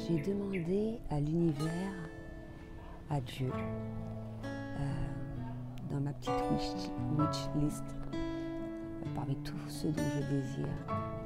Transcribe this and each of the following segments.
J'ai demandé à l'univers, à Dieu, dans ma petite wish list, parmi tout ce dont je désire,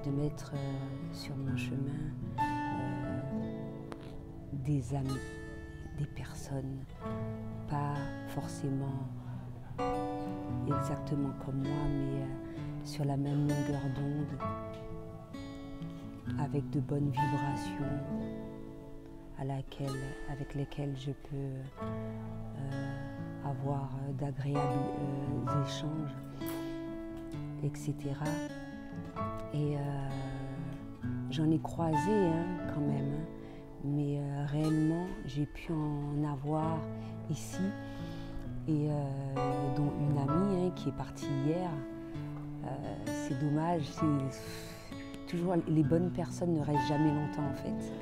de mettre sur mon chemin des amis, des personnes, pas forcément exactement comme moi, mais sur la même longueur d'onde, avec de bonnes vibrations, avec lesquelles je peux avoir d'agréables échanges, etc. Et j'en ai croisé quand même, mais réellement j'ai pu en avoir ici, et dont une amie qui est partie hier. C'est dommage, toujours les bonnes personnes ne restent jamais longtemps en fait.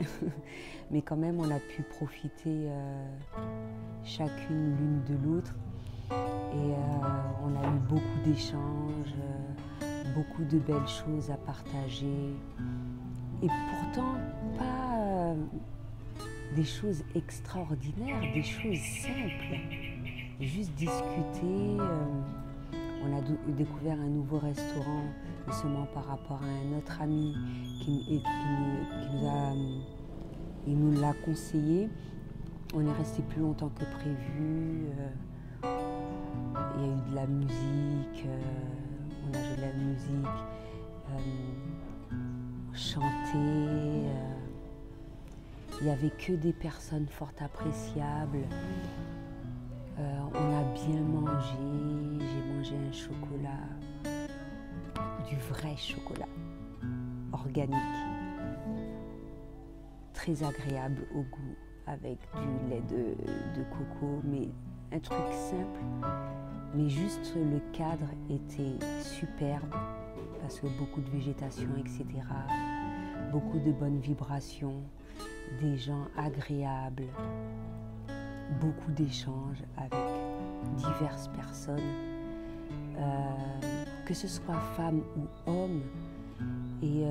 Mais quand même on a pu profiter chacune l'une de l'autre, et on a eu beaucoup d'échanges, beaucoup de belles choses à partager, et pourtant pas des choses extraordinaires, des choses simples, juste discuter. On a découvert un nouveau restaurant justement par rapport à un autre ami qui nous l'a conseillé. On est resté plus longtemps que prévu. Il y a eu de la musique, on a joué de la musique, chanté. Il n'y avait que des personnes fort appréciables. On a bien mangé, j'ai mangé un chocolat, du vrai chocolat, organique, très agréable au goût, avec du lait de coco, mais un truc simple, mais juste le cadre était superbe, parce que beaucoup de végétation, etc., beaucoup de bonnes vibrations, des gens agréables, beaucoup d'échanges avec diverses personnes, que ce soit femmes ou hommes, et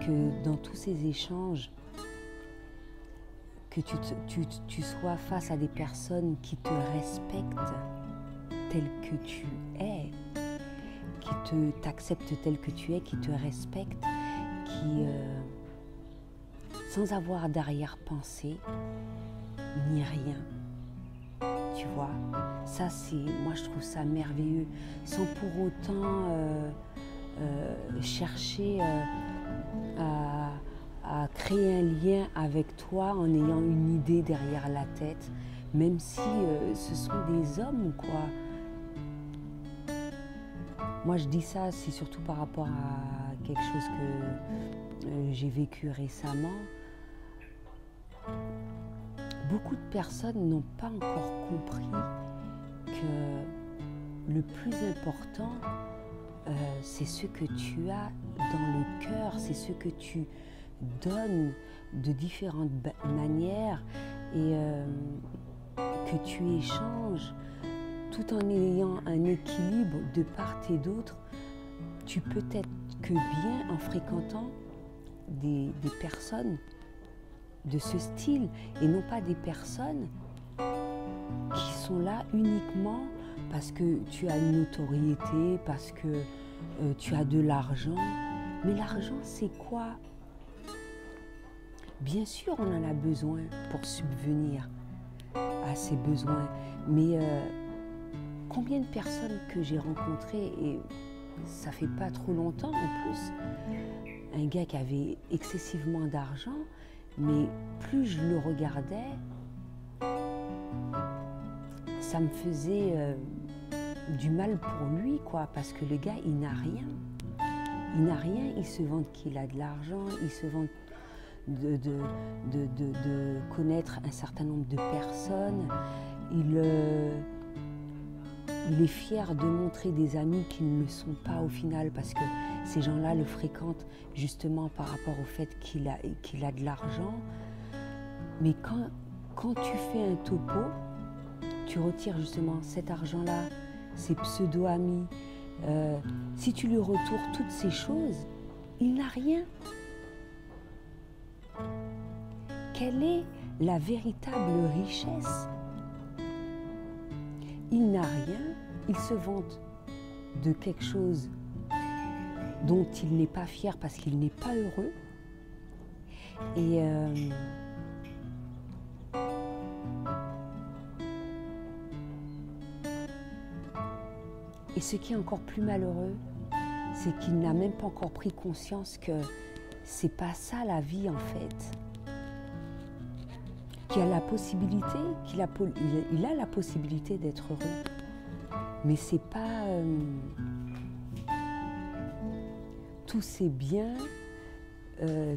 que dans tous ces échanges, que tu sois face à des personnes qui te respectent tel que tu es, qui t'acceptent tel que tu es, qui te respectent, qui, sans avoir d'arrière-pensée, ni rien, tu vois. Ça, moi je trouve ça merveilleux, sans pour autant chercher à créer un lien avec toi en ayant une idée derrière la tête, même si ce sont des hommes ou quoi. Moi je dis ça, c'est surtout par rapport à quelque chose que j'ai vécu récemment. Beaucoup de personnes n'ont pas encore compris que le plus important, c'est ce que tu as dans le cœur, c'est ce que tu donnes de différentes manières, et que tu échanges tout en ayant un équilibre de part et d'autre. Tu peux être que bien en fréquentant des personnes de ce style, et non pas des personnes qui sont là uniquement parce que tu as une notoriété, parce que tu as de l'argent. Mais l'argent, c'est quoi? Bien sûr, on en a besoin pour subvenir à ces besoins, mais combien de personnes que j'ai rencontrées, et ça fait pas trop longtemps en plus, un gars qui avait excessivement d'argent, mais plus je le regardais, ça me faisait du mal pour lui, quoi, parce que le gars, il n'a rien. Il n'a rien, il se vante qu'il a de l'argent, il se vante de connaître un certain nombre de personnes. Il est fier de montrer des amis qui ne le sont pas au final, parce que ces gens-là le fréquentent justement par rapport au fait qu'il a de l'argent. Mais quand tu fais un topo, tu retires justement cet argent-là, ces pseudo-amis. Si tu lui retournes toutes ces choses, il n'a rien. quelle est la véritable richesse? Il n'a rien, il se vante de quelque chose dont il n'est pas fier parce qu'il n'est pas heureux. Et ce qui est encore plus malheureux, c'est qu'il n'a même pas encore pris conscience que c'est pas ça la vie en fait. Qu'il a la possibilité, il a la possibilité d'être heureux, mais c'est pas tous ces biens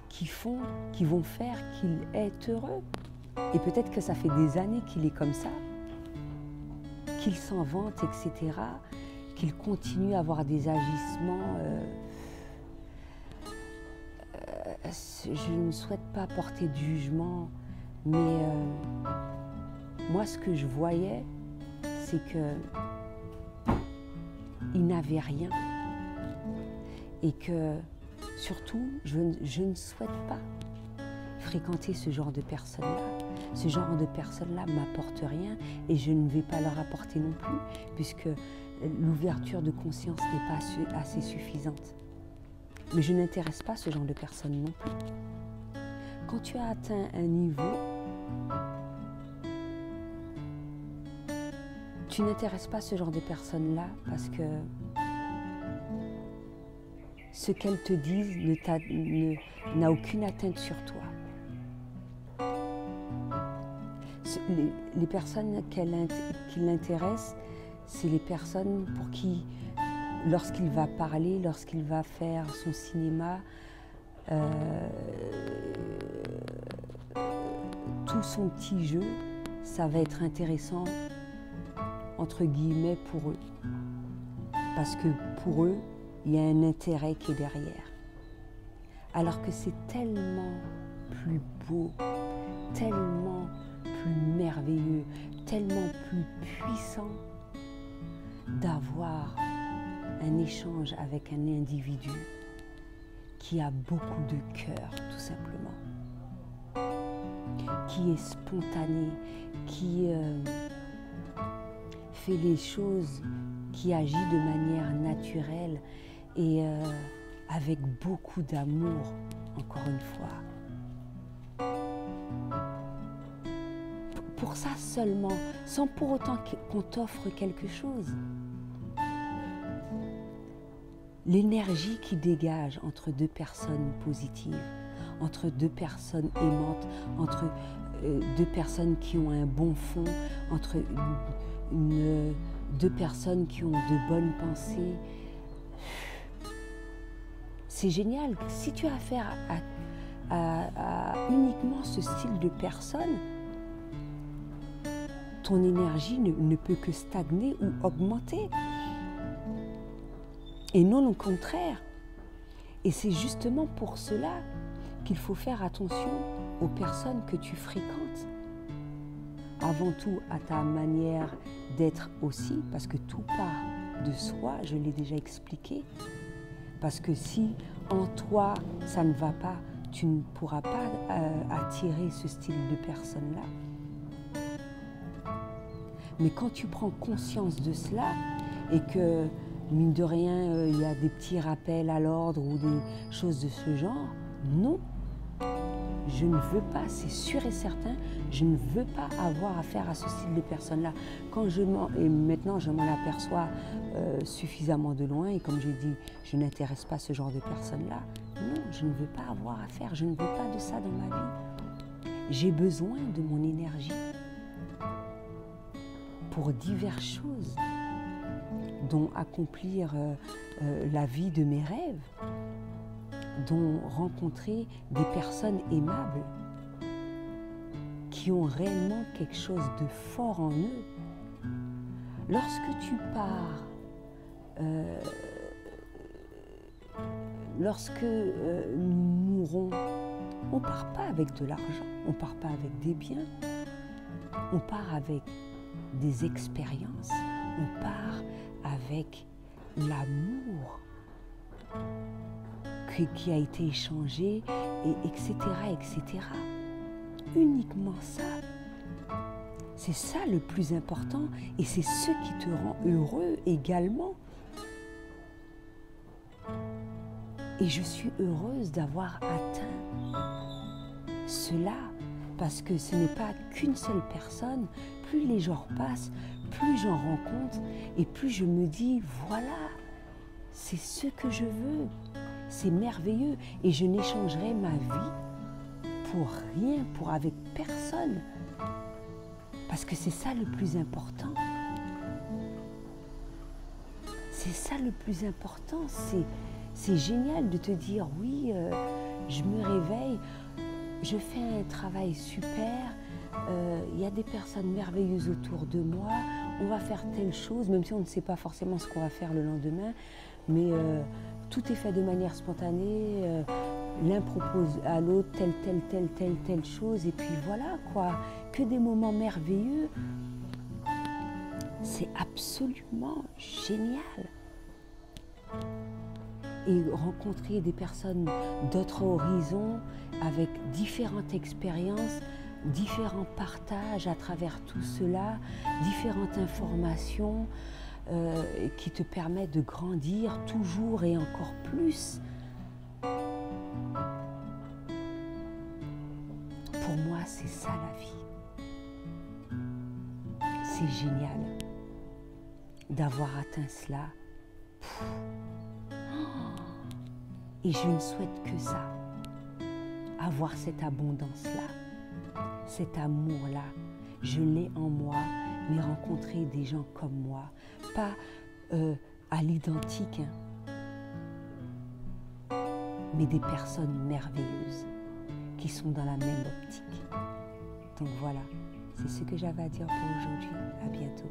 qui vont faire qu'il est heureux. Et peut-être que ça fait des années qu'il est comme ça, qu'il s'en vante, etc., qu'il continue à avoir des agissements. Je ne souhaite pas porter de jugement, mais moi ce que je voyais, c'est qu'il n'avait rien. Et que surtout, je ne souhaite pas fréquenter ce genre de personnes-là. Ce genre de personnes-là ne m'apporte rien et je ne vais pas leur apporter non plus, puisque l'ouverture de conscience n'est pas assez suffisante. Mais je n'intéresse pas ce genre de personnes non plus. Quand tu as atteint un niveau, tu n'intéresses pas ce genre de personnes-là parce que ce qu'elles te disent n'a aucune atteinte sur toi. Les personnes qui l'intéressent, c'est les personnes pour qui, lorsqu'il va parler, lorsqu'il va faire son cinéma, tout son petit jeu, ça va être intéressant, entre guillemets, pour eux. Parce que pour eux, il y a un intérêt qui est derrière. Alors que c'est tellement plus beau, tellement plus merveilleux, tellement plus puissant d'avoir un échange avec un individu qui a beaucoup de cœur, tout simplement, qui est spontané, qui fait les choses, qui agit de manière naturelle et avec beaucoup d'amour, encore une fois. Pour ça seulement, sans pour autant qu'on t'offre quelque chose. L'énergie qui dégage entre deux personnes positives, entre deux personnes aimantes, entre deux personnes qui ont un bon fond, entre deux personnes qui ont de bonnes pensées. C'est génial. Si tu as affaire à uniquement ce style de personne, ton énergie ne peut que stagner ou augmenter. Et non au contraire. Et c'est justement pour cela qu'il faut faire attention aux personnes que tu fréquentes. Avant tout, à ta manière d'être aussi, parce que tout part de soi, je l'ai déjà expliqué. Parce que si en toi, ça ne va pas, tu ne pourras pas attirer ce style de personne-là. Mais quand tu prends conscience de cela et que, mine de rien, il y a des petits rappels à l'ordre ou des choses de ce genre, non, je ne veux pas, c'est sûr et certain, je ne veux pas avoir affaire à ce style de personne-là. Et maintenant je m'en aperçois suffisamment de loin, et comme j'ai dit, je n'intéresse pas ce genre de personnes-là. Non, je ne veux pas avoir affaire, je ne veux pas de ça dans ma vie. J'ai besoin de mon énergie pour diverses choses, dont accomplir la vie de mes rêves, dont rencontrer des personnes aimables qui ont réellement quelque chose de fort en eux. Lorsque tu pars, lorsque nous mourrons, on ne part pas avec de l'argent, on ne part pas avec des biens, on part avec des expériences, on part avec l'amour qui a été échangé, etc., etc. uniquement ça. C'est ça le plus important et c'est ce qui te rend heureux également. Et je suis heureuse d'avoir atteint cela parce que ce n'est pas qu'une seule personne. Plus les jours passent, plus j'en rencontre et plus je me dis, voilà, c'est ce que je veux. C'est merveilleux et je n'échangerai ma vie pour rien, pour avec personne. Parce que c'est ça le plus important. C'est ça le plus important. C'est génial de te dire, oui, je me réveille, je fais un travail super, il y a des personnes merveilleuses autour de moi, on va faire telle chose, même si on ne sait pas forcément ce qu'on va faire le lendemain, mais tout est fait de manière spontanée, l'un propose à l'autre telle chose, et puis voilà quoi, que des moments merveilleux. C'est absolument génial. Et rencontrer des personnes d'autres horizons, avec différentes expériences, différents partages à travers tout cela, différentes informations qui te permettent de grandir toujours et encore plus. Pour moi, c'est ça la vie. C'est génial d'avoir atteint cela. Et je ne souhaite que ça, avoir cette abondance-là, cet amour-là. Je l'ai en moi, mais rencontrer des gens comme moi, pas à l'identique, mais des personnes merveilleuses qui sont dans la même optique. Donc voilà, c'est ce que j'avais à dire pour aujourd'hui. À bientôt.